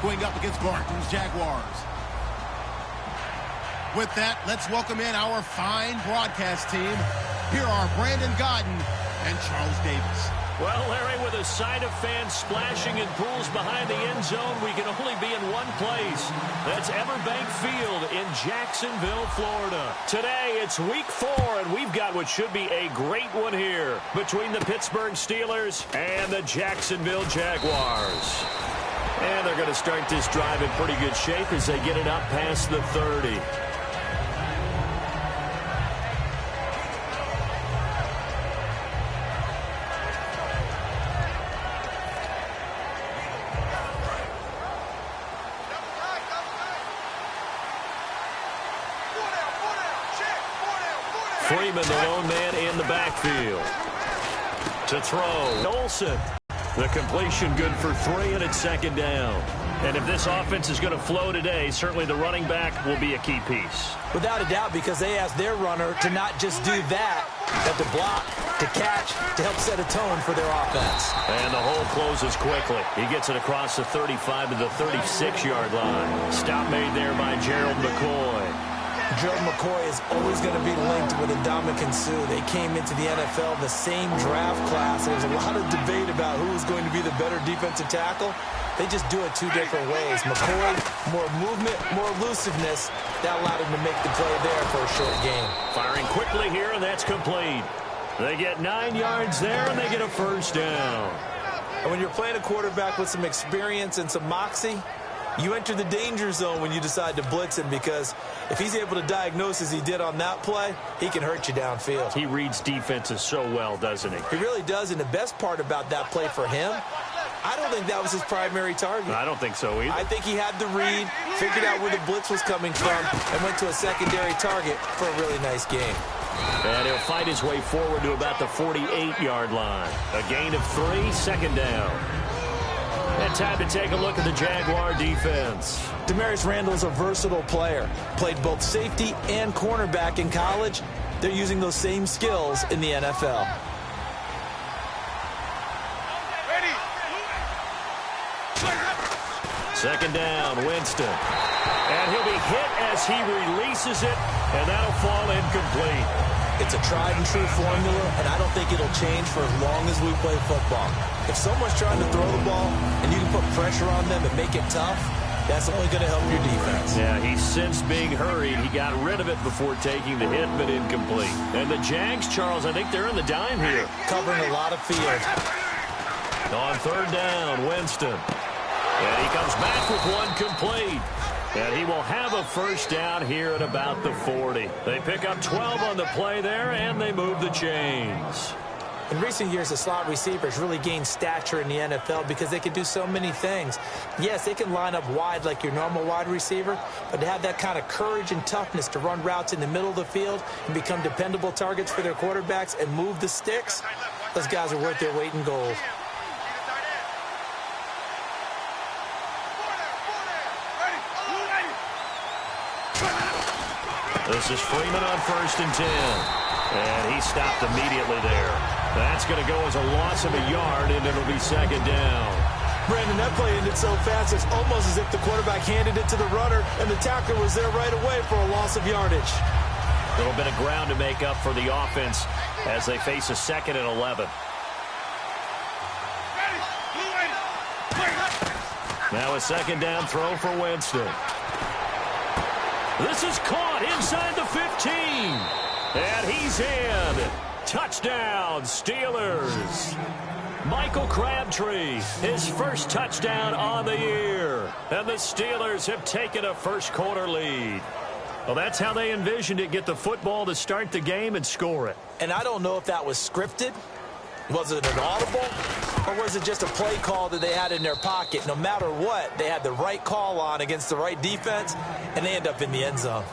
going up against Barton's Jaguars. With that, let's welcome in our fine broadcast team. Here are Brandon Godden and Charles Davis. Well, Larry, with a side of fans splashing in pools behind the end zone, we can only be in one place. That's Everbank Field in Jacksonville, Florida. Today, it's week 4, and we've got what should be a great one here between the Pittsburgh Steelers and the Jacksonville Jaguars. And they're going to start this drive in pretty good shape as they get it up past the 30. Freeman, the lone man in the backfield. To throw, Olsen. The completion good for 3, and it's second down. And if this offense is going to flow today, certainly the running back will be a key piece. Without a doubt, because they asked their runner to not just do that, but to block, to catch, to help set a tone for their offense. And the hole closes quickly. He gets it across the 35 to the 36-yard line. Stop made there by Gerald McCoy. Gerald McCoy is always going to be linked with Ndamukong Suh. They came into the NFL in the same draft class. There was a lot of debate about who was going to be the better defensive tackle. They just do it 2 different ways. McCoy, more movement, more elusiveness. That allowed him to make the play there for a short gain. Firing quickly here, and that's complete. They get 9 yards there, and they get a first down. And when you're playing a quarterback with some experience and some moxie, you enter the danger zone when you decide to blitz him, because if he's able to diagnose as he did on that play, he can hurt you downfield. He reads defenses so well, doesn't he? He really does, and the best part about that play for him, I don't think that was his primary target. I don't think so either. I think he had the read, figured out where the blitz was coming from, and went to a secondary target for a really nice game. And he'll fight his way forward to about the 48-yard line. A gain of 3, second down. And time to take a look at the Jaguar defense. Damarius Randall is a versatile player. Played both safety and cornerback in college. They're using those same skills in the NFL. Second down, Winston. And he'll be hit as he releases it, and that'll fall incomplete. It's a tried-and-true formula, and I don't think it'll change for as long as we play football. If someone's trying to throw the ball and you can put pressure on them and make it tough, that's only going to help your defense. Yeah, he's since being hurried. He got rid of it before taking the hit, but incomplete. And the Jags, Charles, I think they're in the dime here. Covering a lot of field. On third down, Winston. And he comes back with one complete. And he will have a first down here at about the 40. They pick up 12 on the play there, and they move the chains. In recent years, the slot receivers really gained stature in the NFL because they can do so many things. Yes, they can line up wide like your normal wide receiver, but to have that kind of courage and toughness to run routes in the middle of the field and become dependable targets for their quarterbacks and move the sticks, those guys are worth their weight in gold. This is Freeman on 1st and 10. And he stopped immediately there. That's going to go as a loss of a yard, and it'll be second down. Brandon, that play ended so fast, it's almost as if the quarterback handed it to the runner, and the tackler was there right away for a loss of yardage. A little bit of ground to make up for the offense as they face a 2nd and 11. Now a second down throw for Winston. This is caught inside the 15. And he's in. Touchdown, Steelers. Michael Crabtree, his first touchdown on the year. And the Steelers have taken a first-quarter lead. Well, that's how they envisioned it, get the football to start the game and score it. And I don't know if that was scripted. Was it an audible? Or was it just a play call that they had in their pocket? No matter what, they had the right call on against the right defense, and they end up in the end zone.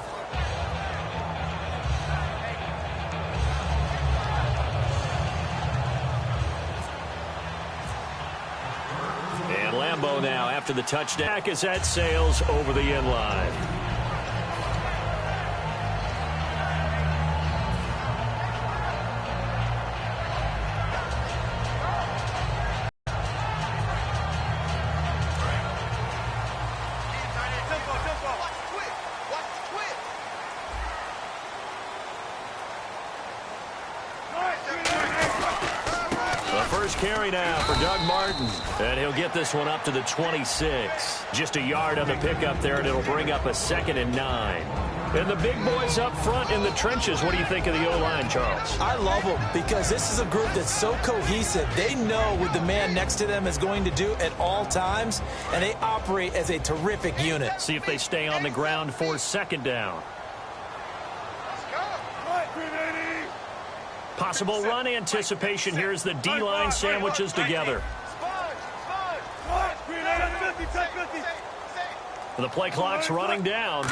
And Lambeau now, after the touchdown, is at sails over the end line. first carry now for Doug Martin. And he'll get this one up to the 26. Just a yard on the pickup there, and it'll bring up a 2nd and 9. And the big boys up front in the trenches, what do you think of the O-line, Charles? I love them because this is a group that's so cohesive. They know what the man next to them is going to do at all times, and they operate as a terrific unit. See if they stay on the ground for 2nd down. Possible run anticipation here as the D-line sandwiches together. The play clock's running down.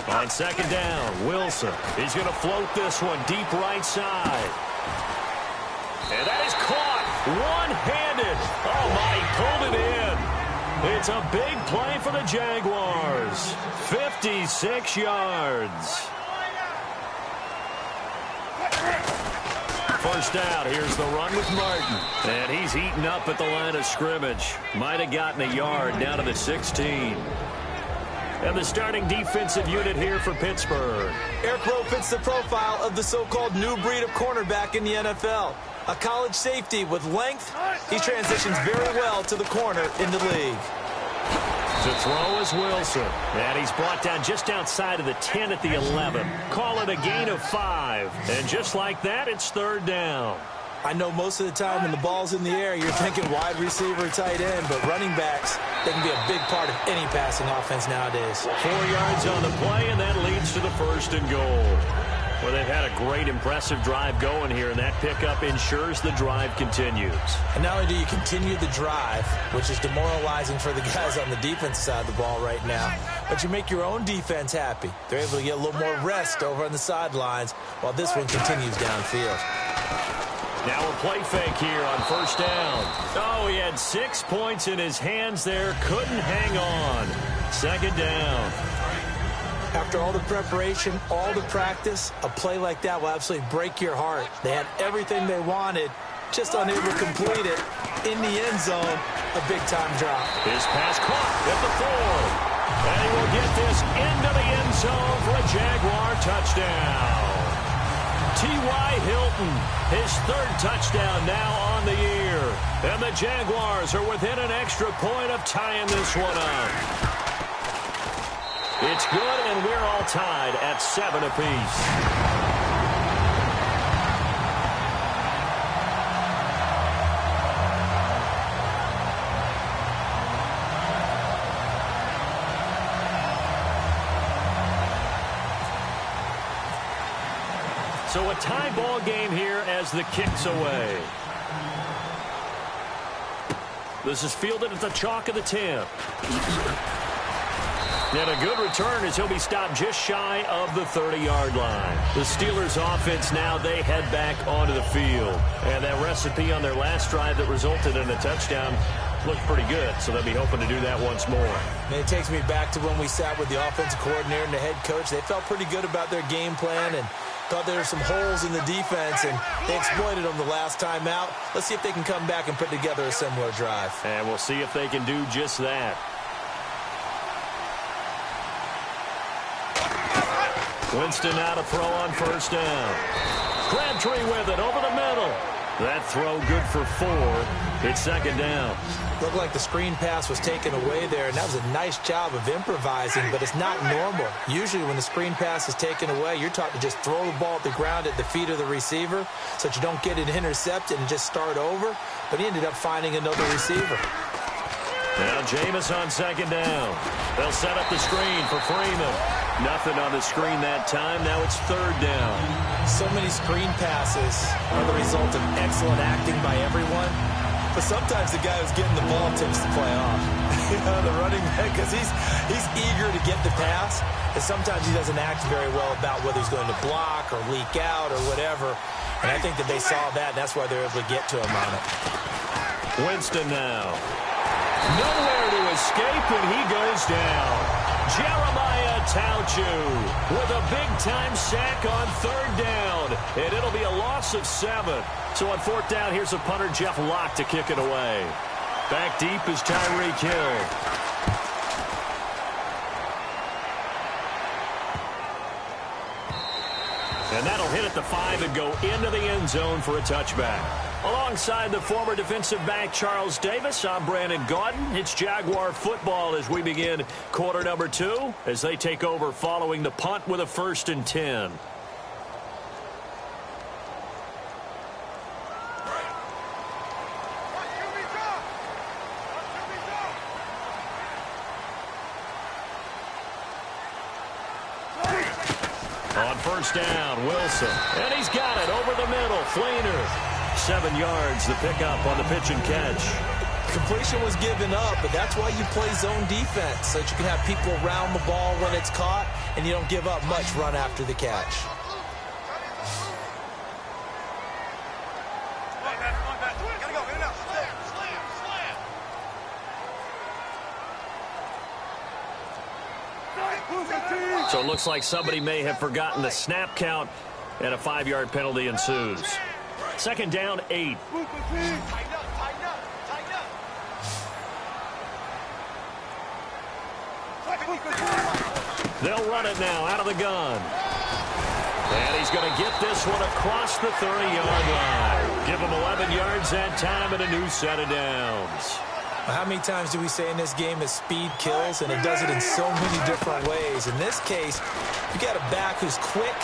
On 2nd down, Wilson. He's going to float this one deep right side. And that is caught one-handed. Oh, my, he pulled it in. It's a big play for the Jaguars. 56 yards. First down, here's the run with Martin. And he's eaten up at the line of scrimmage. Might have gotten a yard down to the 16. And the starting defensive unit here for Pittsburgh. Eric Rowe fits the profile of the so-called new breed of cornerback in the NFL. A college safety with length, he transitions very well to the corner in the league. To throw is Wilson. And he's brought down just outside of the 10 at the 11. Call it a gain of 5. And just like that, it's 3rd down. I know most of the time when the ball's in the air, you're thinking wide receiver, tight end, but running backs, they can be a big part of any passing offense nowadays. 4 yards on the play, and that leads to the 1st and goal. Well, they've had a great, impressive drive going here, and that pickup ensures the drive continues. And not only do you continue the drive, which is demoralizing for the guys on the defense side of the ball right now, but you make your own defense happy. They're able to get a little more rest over on the sidelines while this one continues downfield. Now a play fake here on 1st down. Oh, he had 6 points in his hands there. Couldn't hang on. 2nd down. After all the preparation, all the practice, a play like that will absolutely break your heart. They had everything they wanted, just unable to complete it. In the end zone, a big-time drop. His pass caught at the 4. And he will get this into the end zone for a Jaguar touchdown. T.Y. Hilton, his 3rd touchdown now on the year. And the Jaguars are within an extra point of tying this one up. It's good, and we're all tied at 7 apiece. So a tie ball game here as the kick's away. This is fielded at the chalk of the 10. And a good return as he'll be stopped just shy of the 30-yard line. The Steelers offense now, they head back onto the field. And that recipe on their last drive that resulted in a touchdown looked pretty good, so they'll be hoping to do that once more. And it takes me back to when we sat with the offensive coordinator and the head coach. They felt pretty good about their game plan and thought there were some holes in the defense, and they exploited them the last time out. Let's see if they can come back and put together a similar drive. And we'll see if they can do just that. Winston now to throw on 1st down. Crabtree with it over the middle. That throw good for 4. It's 2nd down. Looked like the screen pass was taken away there, and that was a nice job of improvising, but it's not normal. Usually when the screen pass is taken away, you're taught to just throw the ball at the ground at the feet of the receiver so that you don't get it intercepted and just start over, but he ended up finding another receiver. Now Jameis on 2nd down. They'll set up the screen for Freeman. Nothing on the screen that time. Now it's 3rd down. So many screen passes are the result of excellent acting by everyone. But sometimes the guy who's getting the ball tips the play off. The running back, because he's eager to get the pass. And sometimes he doesn't act very well about whether he's going to block or leak out or whatever. And I think that they saw that, and that's why they're able to get to him on it. Winston now. Nowhere to escape, and he goes down. Jeremiah Tauchu with a big-time sack on 3rd down. And it'll be a loss of 7. So on 4th down, here's a punter, Jeff Locke, to kick it away. Back deep is Tyreek Hill. And that'll hit at the 5 and go into the end zone for a touchback. Alongside the former defensive back Charles Davis, I'm Brandon Gaudin. It's Jaguar football as we begin quarter number 2 as they take over following the punt with a 1st and 10. On 1st down, Wilson. And he's got it over the middle. Fleener. 7 yards, the pickup on the pitch and catch. Completion was given up, but that's why you play zone defense, so that you can have people around the ball when it's caught, and you don't give up much run after the catch. So it looks like somebody may have forgotten the snap count, and a 5-yard penalty ensues. 2nd down, 8. They'll run it now out of the gun. And he's going to get this one across the 30-yard line. Give him 11 yards that time and a new set of downs. How many times do we say in this game that speed kills, and it does it in so many different ways? In this case, you got a back who's quick.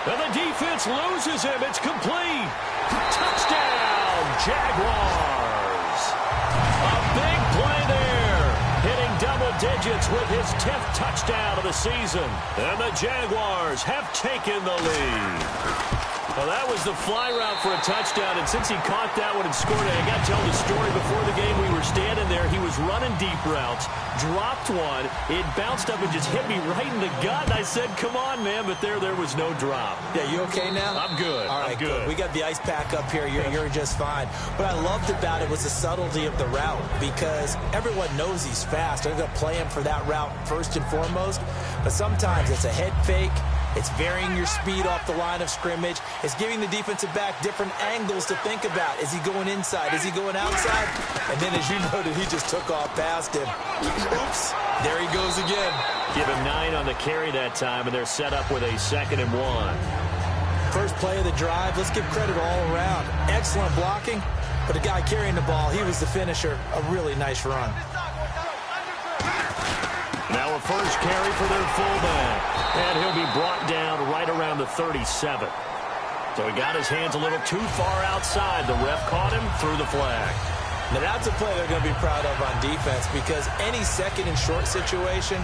And the defense loses him. It's complete. Touchdown, Jaguars. A big play there. Hitting double digits with his 10th touchdown of the season. And the Jaguars have taken the lead. Well, that was the fly route for a touchdown, and since he caught that one and scored it, I got to tell the story. Before the game, we were standing there. He was running deep routes, dropped one. It bounced up and just hit me right in the gut. I said, come on, man, but there was no drop. Yeah, you okay now? I'm good. All right, I'm good. We got the ice pack up here. You're just fine. What I loved about it was the subtlety of the route, because everyone knows he's fast. They're going to play him for that route first and foremost, but sometimes it's a head fake. It's varying your speed off the line of scrimmage. It's giving the defensive back different angles to think about. Is he going inside? Is he going outside? And then, as you noted, he just took off past him. Oops. There he goes again. Give him 9 on the carry that time, and they're set up with a 2nd and 1. First play of the drive. Let's give credit all around. Excellent blocking, but the guy carrying the ball, he was the finisher. A really nice run. Now a first carry for their fullback. And he'll be brought down right around the 37. So he got his hands a little too far outside. The ref caught him, threw the flag. Now that's a play they're going to be proud of on defense, because any 2nd and short situation,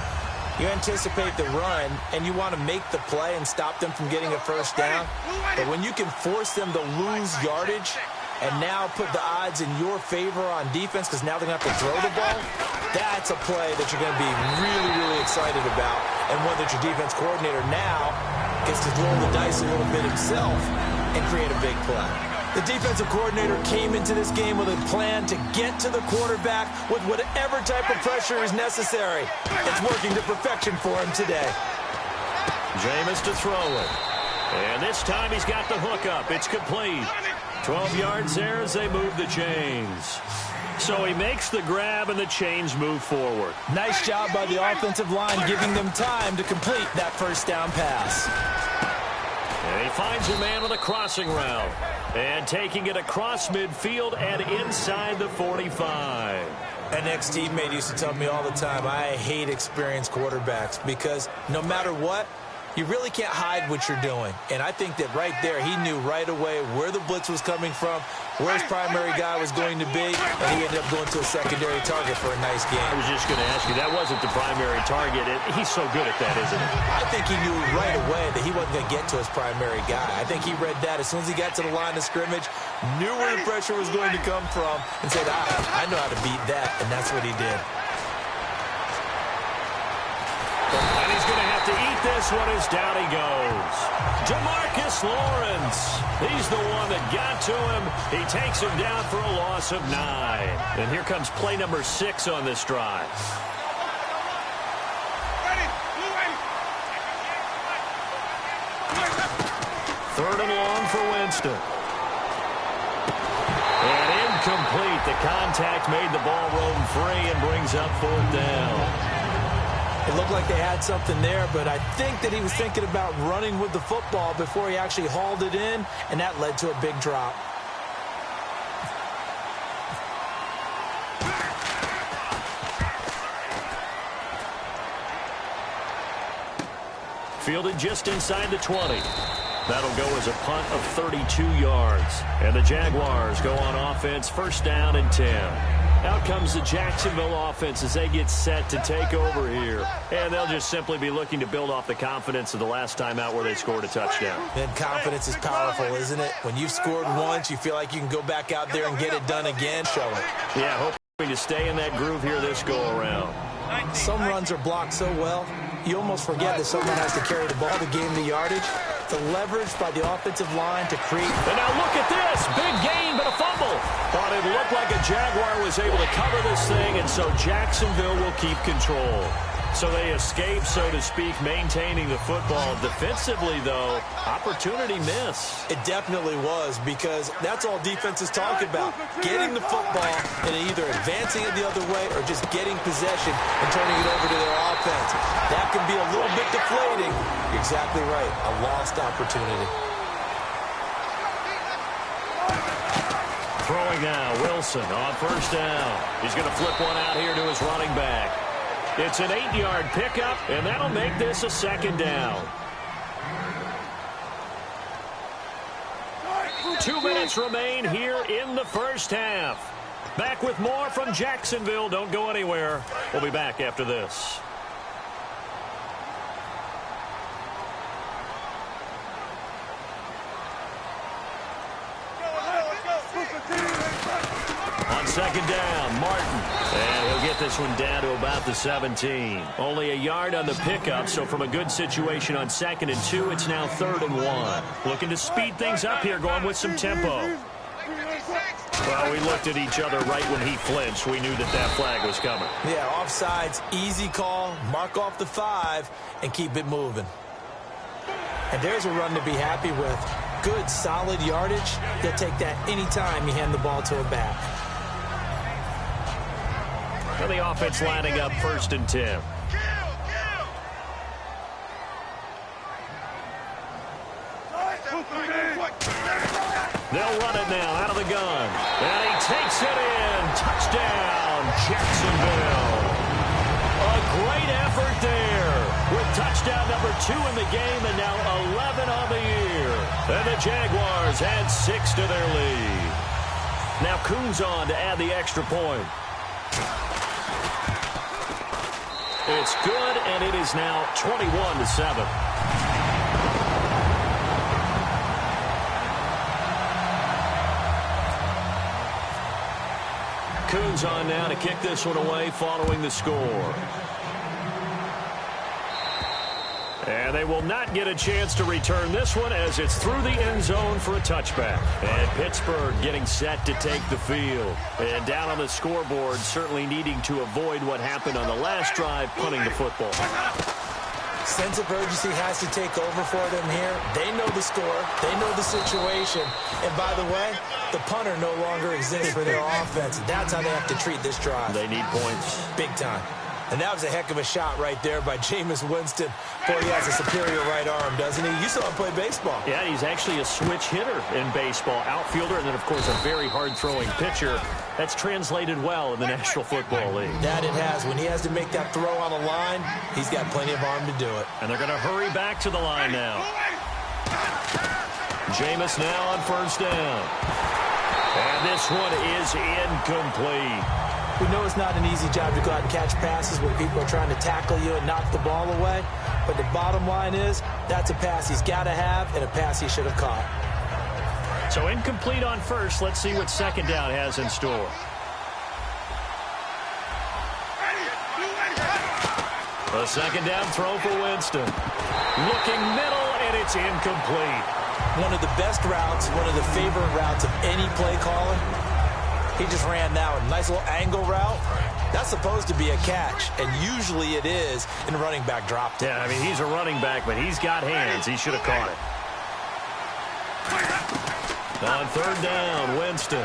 you anticipate the run, and you want to make the play and stop them from getting a first down. But when you can force them to lose yardage and now put the odds in your favor on defense, because now they're going to have to throw the ball, that's a play that you're going to be really, really excited about, and one that your defense coordinator now gets to roll the dice a little bit himself and create a big play. The defensive coordinator came into this game with a plan to get to the quarterback with whatever type of pressure is necessary. It's working to perfection for him today. Jameis to throw it. And this time he's got the hook up. It's complete. 12 yards there as they move the chains. So he makes the grab, and the chains move forward. Nice job by the offensive line, giving them time to complete that first down pass. And he finds a man with a crossing route. And taking it across midfield and inside the 45. An ex-teammate used to tell me all the time, I hate experienced quarterbacks, because no matter what, you really can't hide what you're doing. And I think that right there, he knew right away where the blitz was coming from, where his primary guy was going to be, and he ended up going to a secondary target for a nice game. I was just going to ask you, that wasn't the primary target. He's so good at that, isn't he? I think he knew right away that he wasn't going to get to his primary guy. I think he read that as soon as he got to the line of scrimmage, knew where the pressure was going to come from, and said, I know how to beat that, and that's what he did. And he's going to have to eat this one as down he goes. Demarcus Lawrence. He's the one that got to him. He takes him down for a loss of 9. And here comes play number 6 on this drive. Third and long for Winston. And incomplete. The contact made the ball roam free and brings up 4th down. It looked like they had something there, but I think that he was thinking about running with the football before he actually hauled it in, and that led to a big drop. Fielded just inside the 20. That'll go as a punt of 32 yards. And the Jaguars go on offense, first down and 10. Out comes the Jacksonville offense as they get set to take over here. And they'll just simply be looking to build off the confidence of the last time out where they scored a touchdown. And confidence is powerful, isn't it? When you've scored once, you feel like you can go back out there and get it done again. Show it. Yeah, hoping to stay in that groove here this go-around. Some runs are blocked so well, you almost forget that someone has to carry the ball to gain the yardage. The leverage by the offensive line to create. And now look at this. Big gain, but a fumble. Thought it looked like a Jaguar was able to cover this thing, and so Jacksonville will keep control. So they escape, so to speak, maintaining the football. Defensively, though, opportunity miss. It definitely was, because that's all defenses talk about. Getting the football and either advancing it the other way or just getting possession and turning it over to their offense. That can be a little bit deflating. You're exactly right. A lost opportunity. Throwing now, Wilson on first down. He's going to flip one out here to his running back. It's an 8-yard pickup, and that'll make this a second down. 2 minutes remain here in the first half. Back with more from Jacksonville. Don't go anywhere. We'll be back after this. On second down, Martin. And he'll get this one down to about the 17. Only a yard on the pickup, so from a good situation on 2nd and 2, it's now 3rd and 1. Looking to speed things up here, going with some tempo. Well, we looked at each other right when he flinched. We knew that that flag was coming. Yeah, offsides, easy call, mark off the 5, and keep it moving. And there's a run to be happy with. Good, solid yardage. You'll take that anytime you hand the ball to a back. And the offense lining up 1st and 10. They'll run it now out of the gun. And he takes it in. Touchdown, Jacksonville. A great effort there with touchdown number 2 in the game and now 11 on the year. And the Jaguars add 6 to their lead. Now Coons on to add the extra point. It's good, and it is now 21-7. Coons on now to kick this one away following the score. And they will not get a chance to return this one as it's through the end zone for a touchback. And Pittsburgh getting set to take the field. And down on the scoreboard, certainly needing to avoid what happened on the last drive, punting the football. Sense of urgency has to take over for them here. They know the score. They know the situation. And by the way, the punter no longer exists for their offense. That's how they have to treat this drive. They need points. Big time. And that was a heck of a shot right there by Jameis Winston. Boy, he has a superior right arm, doesn't he? You saw him play baseball. Yeah, he's actually a switch hitter in baseball. Outfielder, and then, of course, a very hard-throwing pitcher. That's translated well in the National Football League. That it has. When he has to make that throw on the line, he's got plenty of arm to do it. And they're going to hurry back to the line now. Jameis now on first down. And this one is incomplete. We know it's not an easy job to go out and catch passes when people are trying to tackle you and knock the ball away. But the bottom line is, that's a pass he's got to have and a pass he should have caught. So incomplete on first. Let's see what second down has in store. A second down throw for Winston. Looking middle, and it's incomplete. One of the best routes, one of the favorite routes of any play caller. He just ran now a nice little angle route. That's supposed to be a catch, and usually it is, and the running back dropped it. Yeah, I mean, he's a running back, but he's got hands. He should have caught it. On third down, Winston.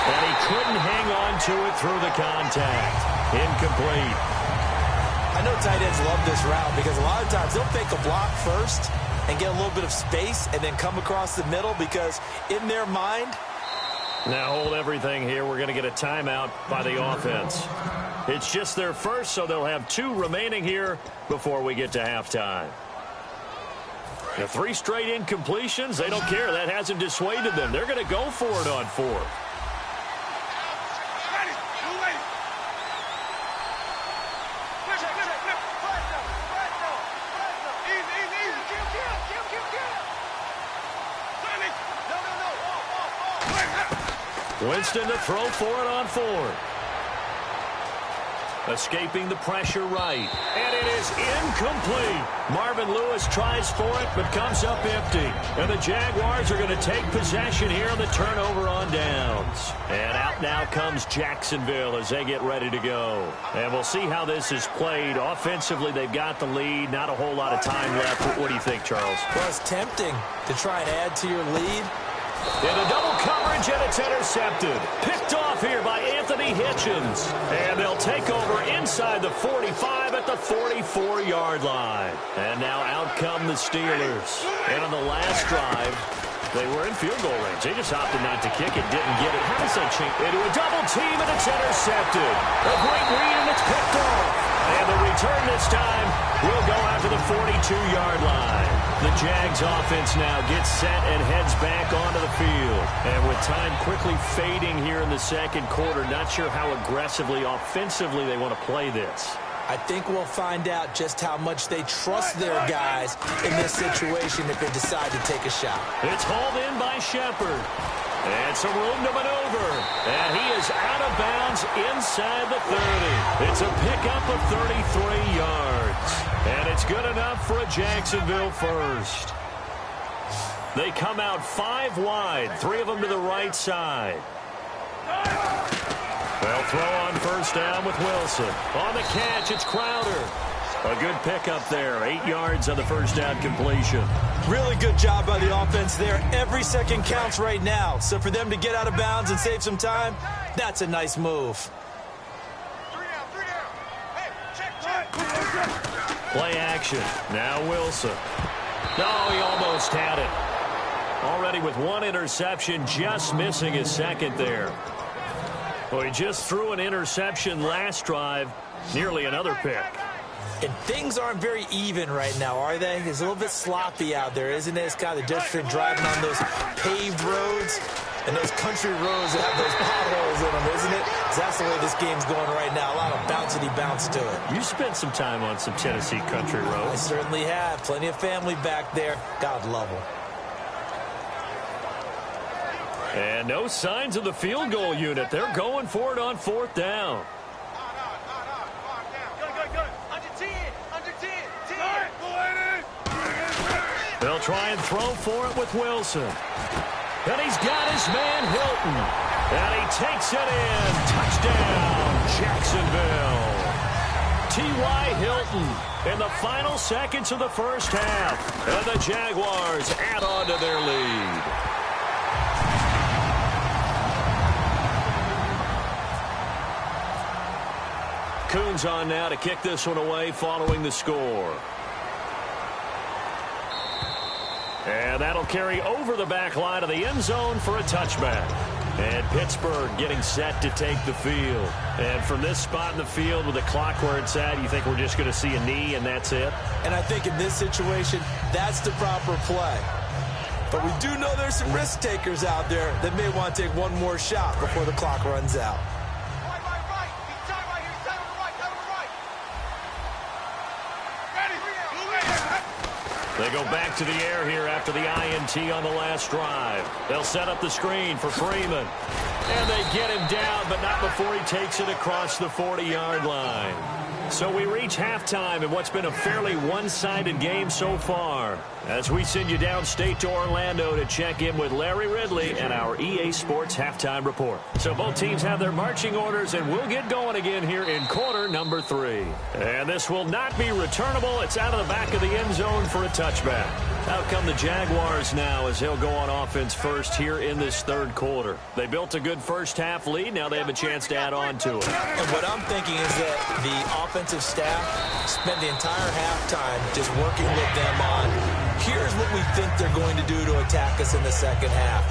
And he couldn't hang on to it through the contact. Incomplete. I know tight ends love this route because a lot of times they'll fake a block first and get a little bit of space and then come across the middle because in their mind, now hold everything here. We're going to get a timeout by the offense. It's just their first, so they'll have 2 remaining here before we get to halftime. The 3 straight incompletions, they don't care. That hasn't dissuaded them. They're going to go for it on 4th. Winston to throw for it on 4th. Escaping the pressure right. And it is incomplete. Marvin Lewis tries for it, but comes up empty. And the Jaguars are going to take possession here on the turnover on downs. And out now comes Jacksonville as they get ready to go. And we'll see how this is played. Offensively, they've got the lead. Not a whole lot of time left. What do you think, Charles? Well, it's tempting to try and add to your lead. In a double coverage, and it's intercepted. Picked off here by Anthony Hitchens. And they'll take over inside the 45 at the 44-yard line. And now out come the Steelers. And on the last drive, they were in field goal range. They just opted not to kick it, didn't get it. How does that change? Into a double team, and it's intercepted. A great read, and it's picked off. And the return this time will go out to the 42-yard line. The Jags offense now gets set and heads back onto the field. And with time quickly fading here in the second quarter, not sure how aggressively, offensively they want to play this. I think we'll find out just how much they trust their guys in this situation if they decide to take a shot. It's hauled in by Shepard. And some room to maneuver. And he is out of bounds inside the 30. It's a pickup of 33 yards. And it's good enough for a Jacksonville first. They come out 5 wide, 3 of them to the right side. They'll throw on first down with Wilson. On the catch, it's Crowder. A good pickup there. 8 yards on the first down completion. Really good job by the offense there. Every second counts right now. So for them to get out of bounds and save some time, that's a nice move. 3 down. Hey, check. Play action. Now Wilson. No, he almost had it. Already with 1 interception, just missing his second there. Well, he just threw an interception last drive. Nearly another pick. And things aren't very even right now, are they? It's a little bit sloppy out there, isn't it? It's kind of the difference between driving on those paved roads and those country roads that have those potholes in them, isn't it? 'Cause that's the way this game's going right now. A lot of bouncy bounce to it. You spent some time on some Tennessee country I roads. certainly have. Plenty of family back there. God love them. And no signs of the field goal unit. They're going for it on 4th down. They'll try and throw for it with Wilson. And he's got his man Hilton. And he takes it in. Touchdown, Jacksonville. T.Y. Hilton in the final seconds of the first half. And the Jaguars add on to their lead. Coons on now to kick this one away following the score. And that'll carry over the back line of the end zone for a touchback. And Pittsburgh getting set to take the field. And from this spot in the field with the clock where it's at, you think we're just going to see a knee and that's it? And I think in this situation, that's the proper play. But we do know there's some risk takers out there that may want to take one more shot before the clock runs out. They go back to the air here after the INT on the last drive. They'll set up the screen for Freeman. And they get him down, but not before he takes it across the 40-yard line. So we reach halftime in what's been a fairly one-sided game so far, as we send you downstate to Orlando to check in with Larry Ridley and our EA Sports Halftime Report. So both teams have their marching orders, and we'll get going again here in quarter number 3. And this will not be returnable. It's out of the back of the end zone for a touchback. Out come the Jaguars now as they'll go on offense first here in this third quarter. They built a good first half lead. Now they have a chance to add on to it. And what I'm thinking is that the offensive staff spent the entire halftime just working with them on, here's what we think they're going to do to attack us in the second half.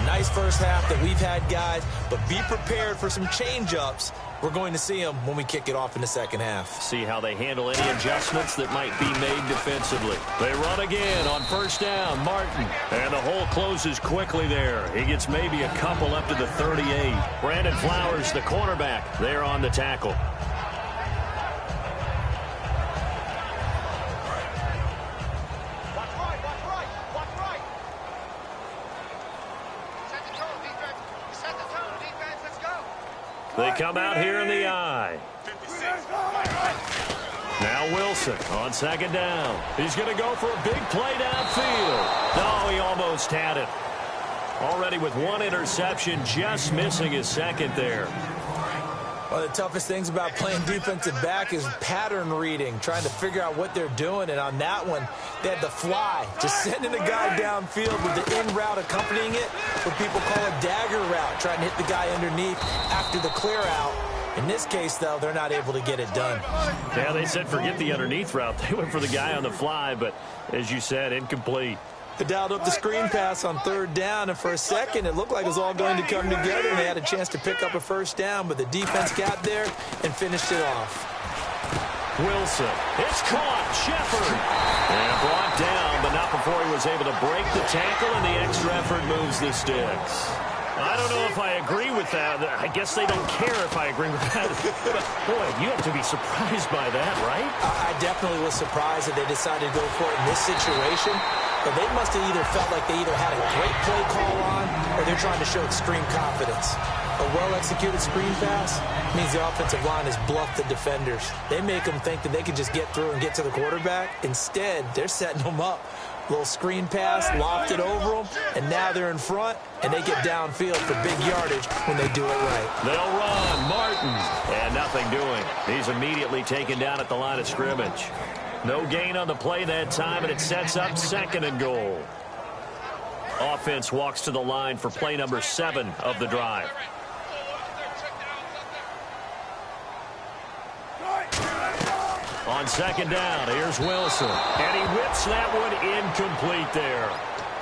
Nice first half that we've had, guys, but be prepared for some change-ups. We're going to see them when we kick it off in the second half. See how they handle any adjustments that might be made defensively. They run again on first down. Martin. And the hole closes quickly there. He gets maybe a couple up to the 38. Brandon Flowers, the cornerback, there on the tackle. They come out here in the eye. Now Wilson on second down. He's going to go for a big play downfield. No, he almost had it. Already with one interception, just missing his second there. One of the toughest things about playing defensive back is pattern reading, trying to figure out what they're doing. And on that one, they had the fly, just sending a guy downfield with the in route accompanying it, what people call a dagger route, trying to hit the guy underneath after the clear out. In this case, though, they're not able to get it done. Yeah, they said forget the underneath route. They went for the guy on the fly, but as you said, incomplete. They dialed up the screen pass on third down, and for a second, it looked like it was all going to come together, and they had a chance to pick up a first down, but the defense got there and finished it off. Wilson, it's caught. Shepard. And brought down, but not before he was able to break the tackle, and the extra effort moves the sticks. I don't know if I agree with that. I guess they don't care if I agree with that. But, boy, you have to be surprised by that, right? I definitely was surprised that they decided to go for it in this situation. But they must have either felt like they either had a great play call on or they're trying to show extreme confidence. A well-executed screen pass means the offensive line has bluffed the defenders. They make them think that they can just get through and get to the quarterback. Instead, they're setting them up. Little screen pass, lofted over them, and now they're in front, and they get downfield for big yardage when they do it right. They'll run. Martin. And nothing doing. He's immediately taken down at the line of scrimmage. No gain on the play that time, and it sets up second and goal. Offense walks to the line for play number 7 of the drive. On second down, here's Wilson. And he whips that one incomplete there.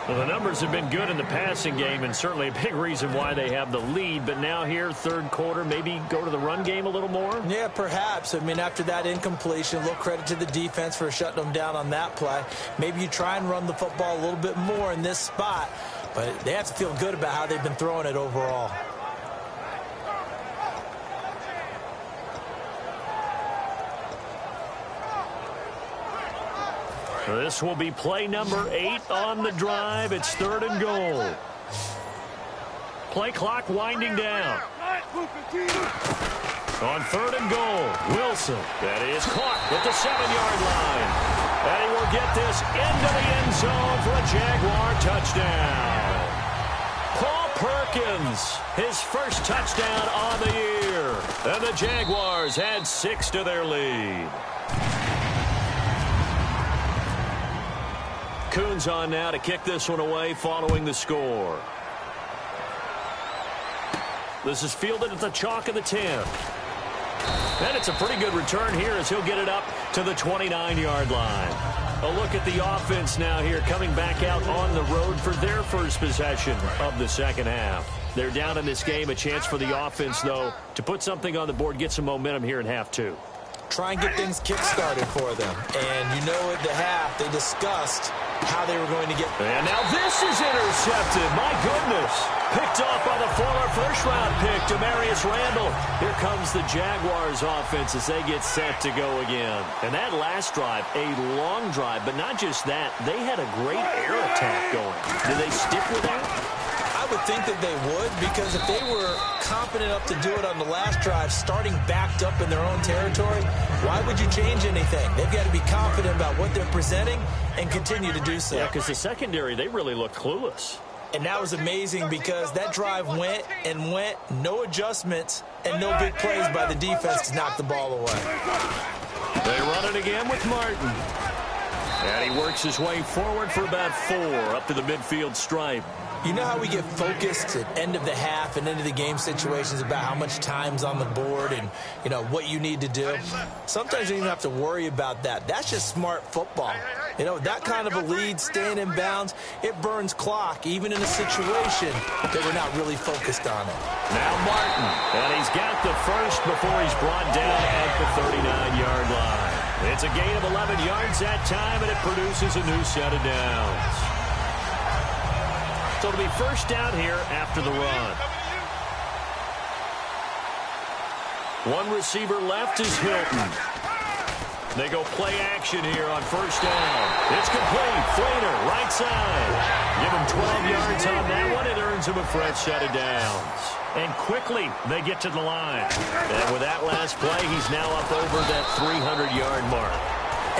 Well, the numbers have been good in the passing game, and certainly a big reason why they have the lead. But now here, third quarter, maybe go to the run game a little more? Yeah, perhaps. I mean, after that incompletion, a little credit to the defense for shutting them down on that play. Maybe you try and run the football a little bit more in this spot. But they have to feel good about how they've been throwing it overall. This will be play number 8 on the drive. It's third and goal. Play clock winding down. On third and goal, Wilson. That is caught at the 7-yard line. And he will get this into the end zone for a Jaguar touchdown. Paul Perkins, his first touchdown on the year. And the Jaguars add 6 to their lead. Coons on now to kick this one away following the score. This is fielded at the chalk of the 10. And it's a pretty good return here as he'll get it up to the 29-yard line. A look at the offense now here coming back out on the road for their first possession of the second half. They're down in this game. A chance for the offense, though, to put something on the board, get some momentum here in half 2. Try and get things kick-started for them. And you know at the half they discussed how they were going to get. And now this is intercepted. My goodness. Picked off by the former first-round pick, Demarius Randall. Here comes the Jaguars offense as they get set to go again. And that last drive, a long drive, but not just that. They had a great air attack going. Did they stick with that? I would think that they would, because if they were confident enough to do it on the last drive, starting backed up in their own territory, why would you change anything? They've got to be confident about what they're presenting and continue to do so. Yeah, because the secondary, they really looked clueless. And that was amazing because that drive went and went, no adjustments, and no big plays by the defense to knock the ball away. They run it again with Martin. And he works his way forward for about 4 up to the midfield stripe. You know how we get focused at end of the half and into the game situations about how much time's on the board and, you know, what you need to do? Sometimes you don't even have to worry about that. That's just smart football. You know, that kind of a lead, staying in bounds, it burns clock, even in a situation that we're not really focused on it. Now Martin, and he's got the first before he's brought down at the 39-yard line. It's a gain of 11 yards that time, and it produces a new set of downs. So it'll be first down here after the run. One receiver left is Hilton. They go play action here on first down. It's complete. Flater, right side. Give him 12 yards on that one. It earns him a fresh set of downs. And quickly, they get to the line. And with that last play, he's now up over that 300-yard mark.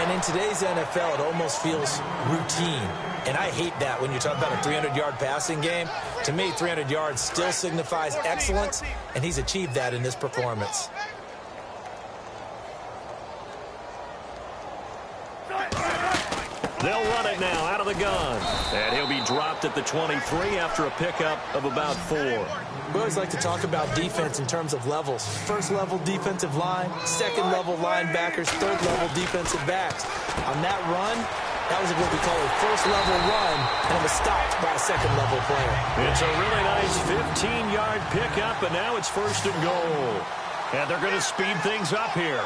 And in today's NFL, it almost feels routine. And I hate that when you talk about a 300-yard passing game. To me, 300 yards still signifies excellence, and he's achieved that in this performance. They'll run it now out of the gun. And he'll be dropped at the 23 after a pickup of about 4. We always like to talk about defense in terms of levels. First-level defensive line, second-level linebackers, third-level defensive backs. On that run, that was what we call a first-level run, and it was stopped by a second-level player. It's a really nice 15-yard pickup, and now it's first and goal. And they're going to speed things up here.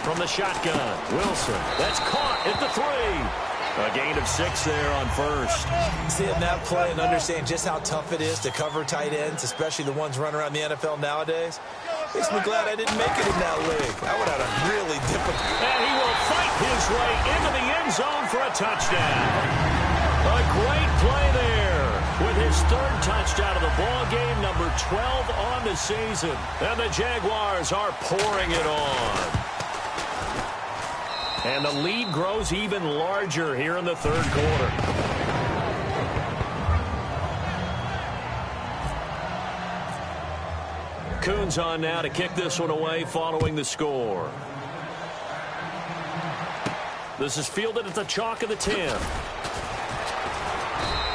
From the shotgun, Wilson. That's caught at the 3. A gain of 6 there on first. Seeing that play and understanding just how tough it is to cover tight ends, especially the ones running around the NFL nowadays, makes me glad I didn't make it in that league. I would have had a really difficult... And he will fight his way into the end zone for a touchdown. A great play there with his 3rd touchdown of the ball game, number 12 on the season. And the Jaguars are pouring it on. And the lead grows even larger here in the 3rd quarter. Coons on now to kick this one away following the score. This is fielded at the chalk of the 10.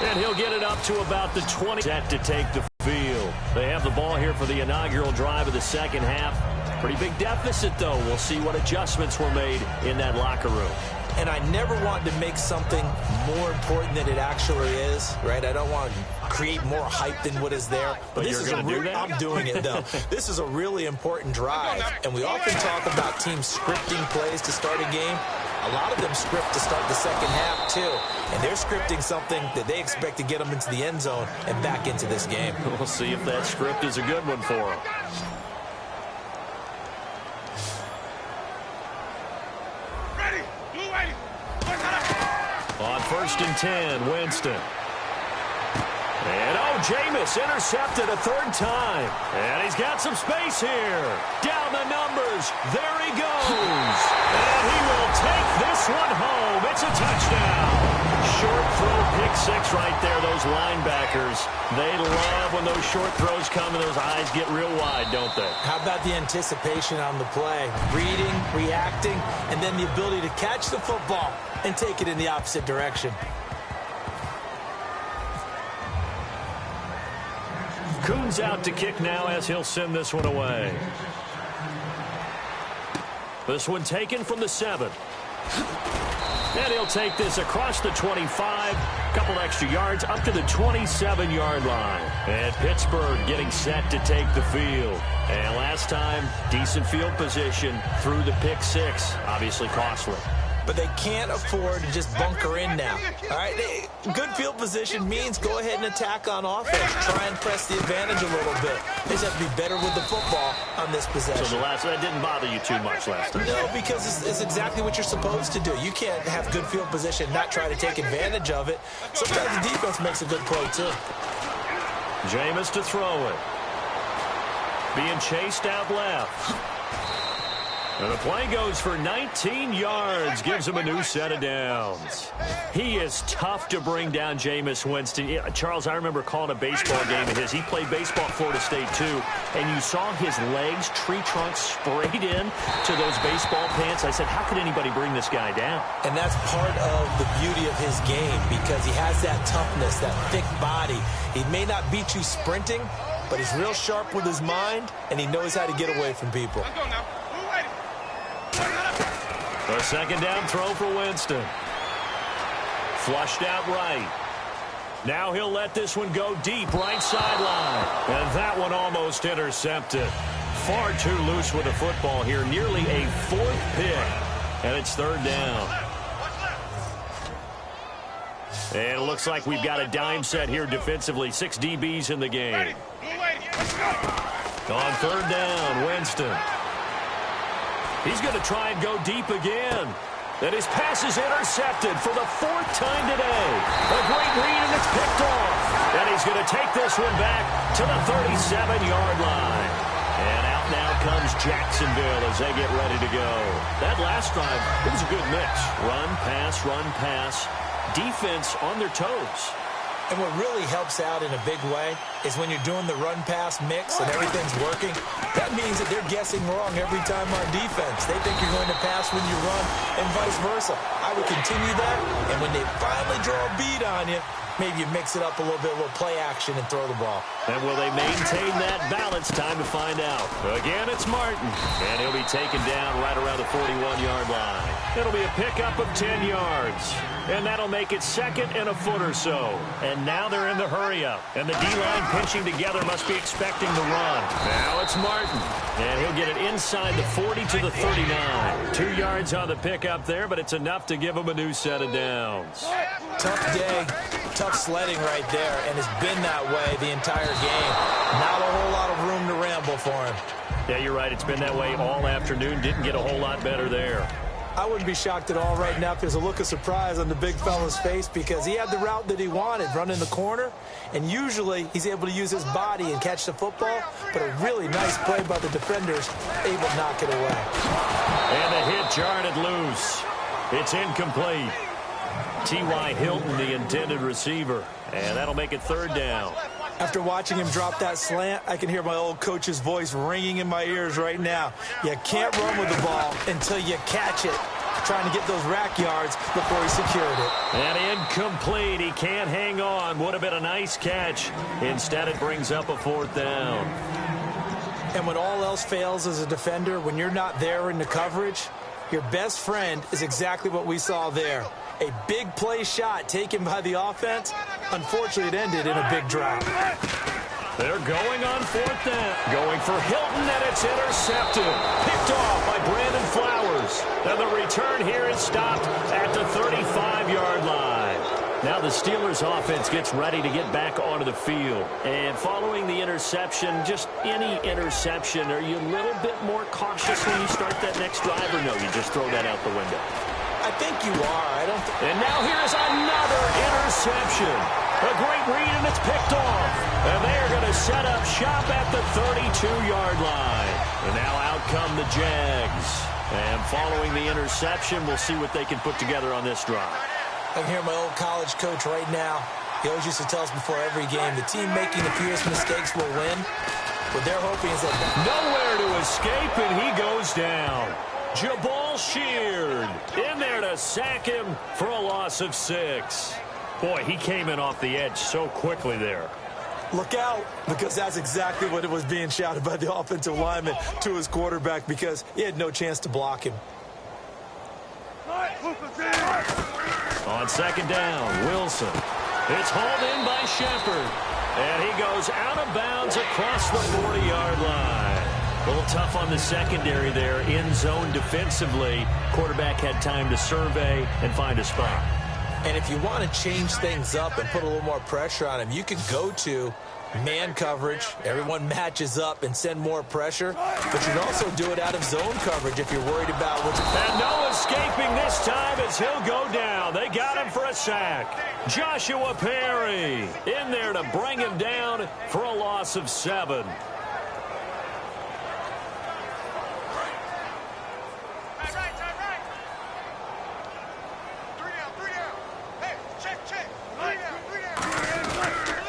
And he'll get it up to about the 20. Set to take the field. They have the ball here for the inaugural drive of the second half. Pretty big deficit, though. We'll see what adjustments were made in that locker room. And I never want to make something more important than it actually is, right? I don't want to create more hype than what is there. But this you're is going to do that? I'm doing it, though. This is a really important drive. And we often talk about teams scripting plays to start a game. A lot of them script to start the second half, too. And they're scripting something that they expect to get them into the end zone and back into this game. We'll see if that script is a good one for them. On first and 10, Winston. And Jameis intercepted a 3rd time. And he's got some space here. Down the numbers. There he goes. And he will take this one home. It's a touchdown. Short throw, pick 6 right there. Those linebackers, they love when those short throws come and those eyes get real wide, don't they? How about the anticipation on the play? Reading, reacting, and then the ability to catch the football and take it in the opposite direction. Coons out to kick now as he'll send this one away. This one taken from the 7. And he'll take this across the 25, couple extra yards up to the 27-yard line. And Pittsburgh getting set to take the field. And last time, decent field position through the pick 6, obviously costly. But they can't afford to just bunker in now. All right, good field position means go ahead and attack on offense. Try and press the advantage a little bit. They just have to be better with the football on this possession. So that didn't bother you too much last time? No, because it's exactly what you're supposed to do. You can't have good field position, not try to take advantage of it. Sometimes the defense makes a good play, too. Jameis to throw it. Being chased out left. And the play goes for 19 yards, gives him a new set of downs. He is tough to bring down, Jameis Winston. Yeah, Charles, I remember calling a baseball game of his. He played baseball at Florida State, too. And you saw his legs, tree trunks sprayed in to those baseball pants. I said, how could anybody bring this guy down? And that's part of the beauty of his game because he has that toughness, that thick body. He may not beat you sprinting, but he's real sharp with his mind, and he knows how to get away from people. A second down throw for Winston. Flushed out right. Now he'll let this one go deep, right sideline. And that one almost intercepted. Far too loose with the football here. Nearly a fourth pick. And it's third down. And it looks like we've got a dime set here defensively. 6 DBs in the game. On third down, Winston. He's going to try and go deep again. And his pass is intercepted for the 4th time today. A great read, and it's picked off. And he's going to take this one back to the 37-yard line. And out now comes Jacksonville as they get ready to go. That last drive, it was a good mix. Run, pass, defense on their toes. And what really helps out in a big way is when you're doing the run-pass mix and everything's working, that means that they're guessing wrong every time on defense. They think you're going to pass when you run and vice versa. I would continue that, and when they finally draw a beat on you, maybe you mix it up a little bit, a little play action, and throw the ball. And will they maintain that balance? Time to find out. Again, it's Martin, and he'll be taken down right around the 41-yard line. It'll be a pickup of 10 yards. And that'll make it second and a foot or so. And now they're in the hurry-up. And the D-line pinching together must be expecting the run. Now it's Martin. And he'll get it inside the 40 to the 39. 2 yards on the pickup there, but it's enough to give him a new set of downs. Tough day, tough sledding right there, and it's been that way the entire game. Not a whole lot of room to ramble for him. Yeah, you're right. It's been that way all afternoon. Didn't get a whole lot better there. I wouldn't be shocked at all right now if there's a look of surprise on the big fella's face because he had the route that he wanted, running the corner, and usually he's able to use his body and catch the football, but a really nice play by the defenders, able to knock it away. And the hit jarred it loose. It's incomplete. T.Y. Hilton, the intended receiver, and that'll make it third down. After watching him drop that slant, I can hear my old coach's voice ringing in my ears right now. You can't run with the ball until you catch it. Trying to get those rack yards before he secured it. And incomplete. He can't hang on. Would have been a nice catch. Instead, it brings up a fourth down. And when all else fails as a defender, when you're not there in the coverage, your best friend is exactly what we saw there. A big play shot taken by the offense. Unfortunately, it ended in a big drop. They're going on fourth down. Going for Hilton, and it's intercepted. Picked off by Brandon Flowers. And the return here is stopped at the 35-yard line. Now the Steelers offense gets ready to get back onto the field. And following the interception, just any interception, are you a little bit more cautious when you start that next drive, or no, you just throw that out the window? I think you are. And now here's another interception. A great read, and it's picked off. And they are going to set up shop at the 32-yard line. And now out come the Jags. And following the interception, we'll see what they can put together on this drive. I can hear my old college coach right now. He always used to tell us before every game, the team making the fewest mistakes will win. What they're hoping is that nowhere to escape, and he goes down. Jabal Sheard in there to sack him for a loss of 6. Boy, he came in off the edge so quickly there. Look out, because that's exactly what it was being shouted by the offensive lineman to his quarterback because he had no chance to block him. On second down, Wilson. It's hauled in by Shepard. And he goes out of bounds across the 40-yard line. A little tough on the secondary there, in zone defensively. Quarterback had time to survey and find a spot. And if you want to change things up and put a little more pressure on him, you can go to man coverage. Everyone matches up and send more pressure. But you can also do it out of zone coverage if you're worried about what's... And no escaping this time as he'll go down. They got him for a sack. Joshua Perry in there to bring him down for a loss of 7.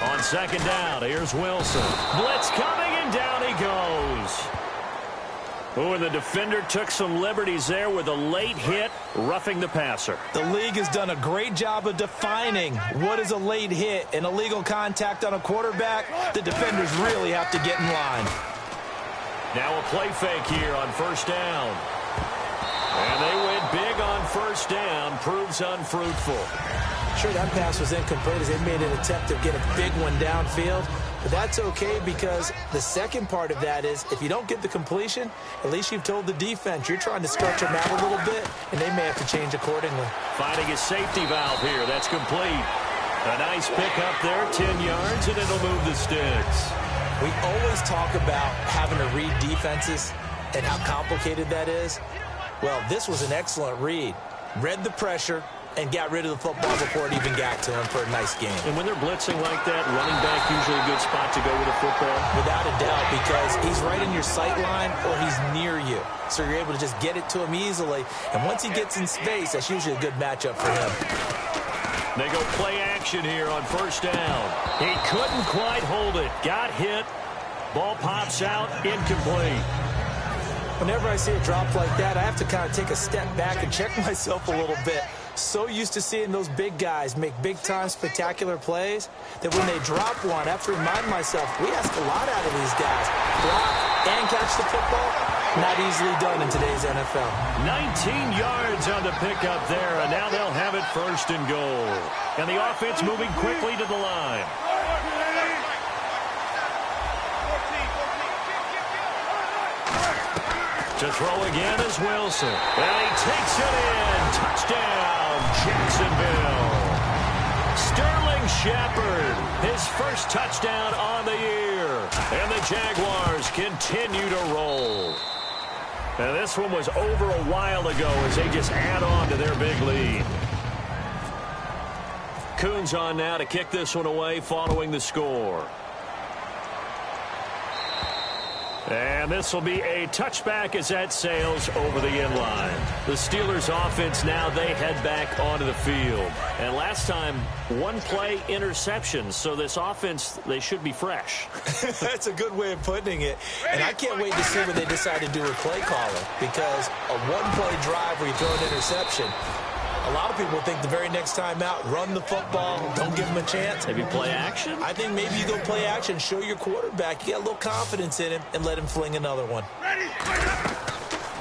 On second down, here's Wilson. Blitz coming, and down he goes. Oh, and the defender took some liberties there with a late hit, roughing the passer. The league has done a great job of defining what is a late hit. An illegal contact on a quarterback, the defenders really have to get in line. Now a play fake here on first down. And they went big first down proves unfruitful. Sure, that pass was incomplete as they made an attempt to get a big one downfield. But that's okay because the second part of that is if you don't get the completion, at least you've told the defense you're trying to stretch them out a little bit, and they may have to change accordingly. Finding a safety valve here. That's complete. A nice pickup there, 10 yards, and it'll move the sticks. We always talk about having to read defenses and how complicated that is. Well, this was an excellent read. Read the pressure and got rid of the football before it even got to him for a nice game. And when they're blitzing like that, running back usually a good spot to go with a football? Without a doubt, because he's right in your sight line or he's near you. So you're able to just get it to him easily. And once he gets in space, that's usually a good matchup for him. They go play action here on first down. He couldn't quite hold it. Got hit. Ball pops out. Incomplete. Whenever I see a drop like that, I have to kind of take a step back and check myself a little bit. So used to seeing those big guys make big-time spectacular plays that when they drop one, I have to remind myself, we ask a lot out of these guys. Block and catch the football, not easily done in today's NFL. 19 yards on the pickup there, and now they'll have it first and goal. And the offense moving quickly to the line. To throw again is Wilson. And he takes it in. Touchdown, Jacksonville. Sterling Shepard, his first touchdown on the year. And the Jaguars continue to roll. And this one was over a while ago as they just add on to their big lead. Coons on now to kick this one away following the score. And this will be a touchback as that sails over the end line. The Steelers offense now, they head back onto the field. And last time, one play interception. So this offense, they should be fresh. That's a good way of putting it. And I can't wait to see what they decide to do with play calling. Because a one-play drive where you throw an interception, a lot of people think the very next time out, run the football, don't give them a chance. Maybe play action? I think maybe you go play action, show your quarterback. You got a little confidence in him, and let him fling another one.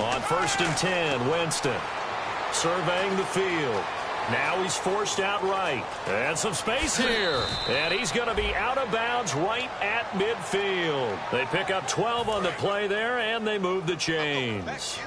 On first and 10, Winston surveying the field. Now he's forced out right. And some space here. And he's going to be out of bounds right at midfield. They pick up 12 on the play there, and they move the chains.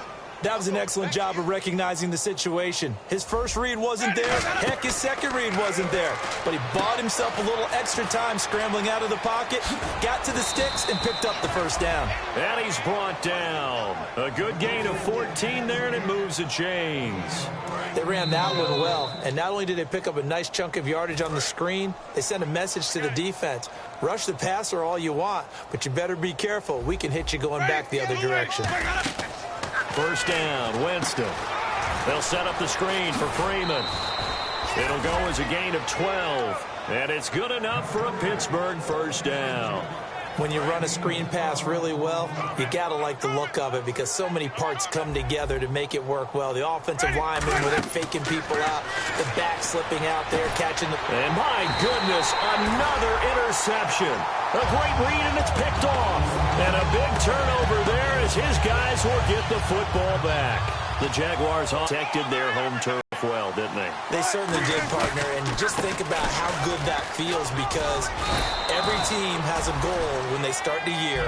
That was an excellent job of recognizing the situation. His first read wasn't there. Heck, his second read wasn't there. But he bought himself a little extra time scrambling out of the pocket, got to the sticks, and picked up the first down. And he's brought down. A good gain of 14 there, and it moves the chains. They ran that one well. And not only did they pick up a nice chunk of yardage on the screen, they sent a message to the defense. Rush the passer all you want, but you better be careful. We can hit you going back the other direction. First down, Winston. They'll set up the screen for Freeman. It'll go as a gain of 12. And it's good enough for a Pittsburgh first down. When you run a screen pass really well, you got to like the look of it because so many parts come together to make it work well. The offensive linemen, where they're faking people out, the back slipping out there, catching the... And my goodness, another interception. A great read, and it's picked off. And a big turnover there as his guys will get the football back. The Jaguars protected their home turf well, didn't they? They certainly did, partner. And just think about how good that feels because every team has a goal when they start the year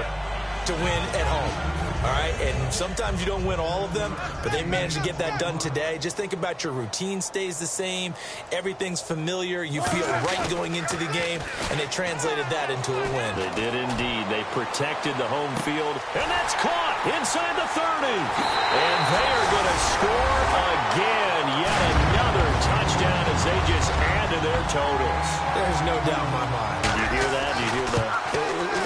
to win at home. All right, and sometimes you don't win all of them, but they managed to get that done today. Just think about your routine stays the same. Everything's familiar. You feel right going into the game, and they translated that into a win. They did indeed. They protected the home field, and that's caught inside the 30. And they are going to score again. Yet another touchdown as they just add to their totals. There's no doubt in my mind. Did you hear that? Did you hear that?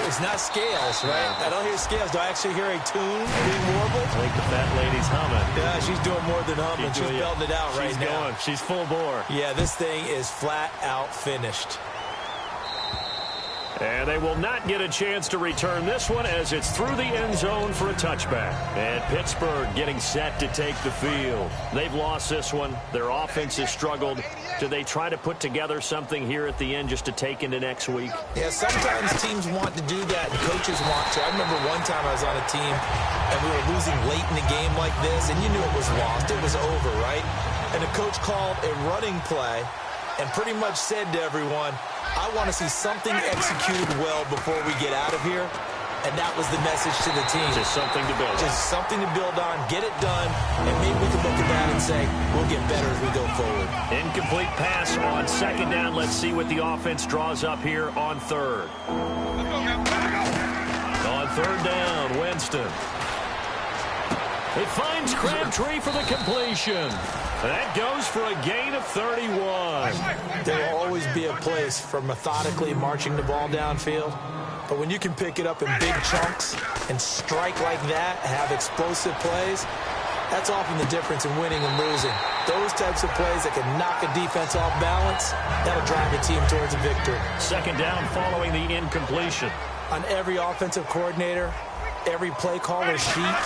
It's not scales, right? I don't hear scales. Do I actually hear a tune being warbled? I think the fat lady's humming. Yeah, she's doing more than humming. She's belting it out right now. Going. She's full bore. Yeah, this thing is flat out finished. And they will not get a chance to return this one as it's through the end zone for a touchback. And Pittsburgh getting set to take the field. They've lost this one. Their offense has struggled. Do they try to put together something here at the end just to take into next week? Yeah, sometimes teams want to do that and coaches want to. I remember one time I was on a team and we were losing late in the game like this and you knew it was lost. It was over, right? and the coach called a running play and pretty much said to everyone, I want to see something executed well before we get out of here. And that was the message to the team. Just something to build on. Just something to build on, get it done, and maybe we can look at that and say, we'll get better as we go forward. Incomplete pass on second down. Let's see what the offense draws up here on third. On third down, Winston. It finds Crabtree for the completion. That goes for a gain of 31. There will always be a place for methodically marching the ball downfield. But when you can pick it up in big chunks and strike like that, have explosive plays, that's often the difference in winning and losing. Those types of plays that can knock a defense off balance, that'll drive a team towards a victory. Second down following the incompletion. On every offensive coordinator, every play caller sheet,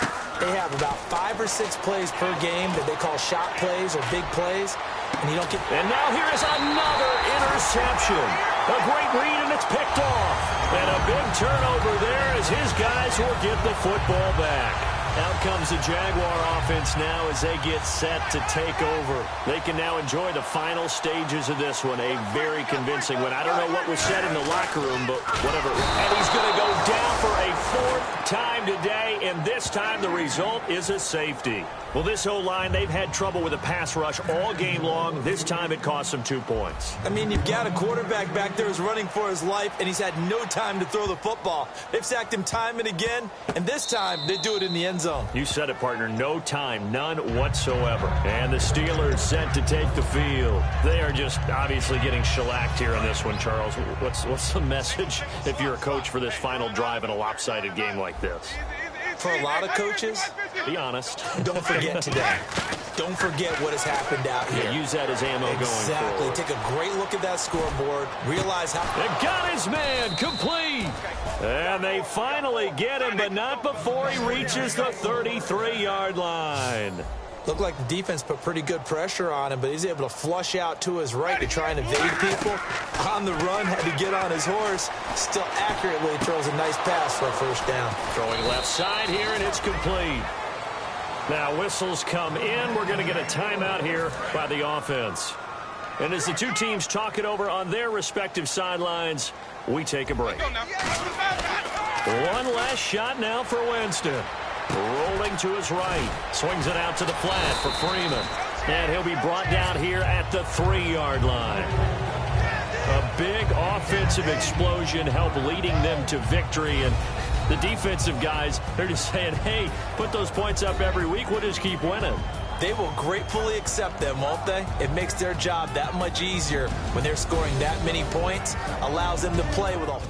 they have about 5 or 6 plays per game that they call shot plays or big plays. And you don't get. And now here is another interception. A great read, and it's picked off. And a big turnover there as his guys will get the football back. Out comes the Jaguar offense now as they get set to take over. They can now enjoy the final stages of this one. A very convincing one. I don't know what was said in the locker room, but whatever. And he's going to go down for a 4th time today, and this time the result is a safety. Well, this O-line, they've had trouble with a pass rush all game long. This time it cost them 2 points. I mean, you've got a quarterback back there who's running for his life, and he's had no time to throw the football. They've sacked him time and again, and this time they do it in the end zone. You said it, partner. No time, none whatsoever. And the Steelers set to take the field. They are just obviously getting shellacked here on this one, Charles. What's the message if you're a coach for this final drive in a lopsided game like this? For a lot of coaches, be honest. Don't forget today. Don't forget what has happened out here. Yeah, use that as ammo going forward. Exactly. Take a great look at that scoreboard. Realize how... They got his man complete. And they finally get him, but not before he reaches the 33-yard line. Looked like the defense put pretty good pressure on him, but he's able to flush out to his right to try and evade people. On the run, had to get on his horse. Still accurately throws a nice pass for a first down. Throwing left side here, and it's complete. Now whistles come in. We're going to get a timeout here by the offense. And as the two teams talk it over on their respective sidelines, we take a break. One last shot now for Winston. Rolling to his right. Swings it out to the flat for Freeman. And he'll be brought down here at the 3-yard line. A big offensive explosion helped leading them to victory. And the defensive guys, they're just saying, hey, put those points up every week. We'll just keep winning. They will gratefully accept them, won't they? It makes their job that much easier when they're scoring that many points. Allows them to play with all...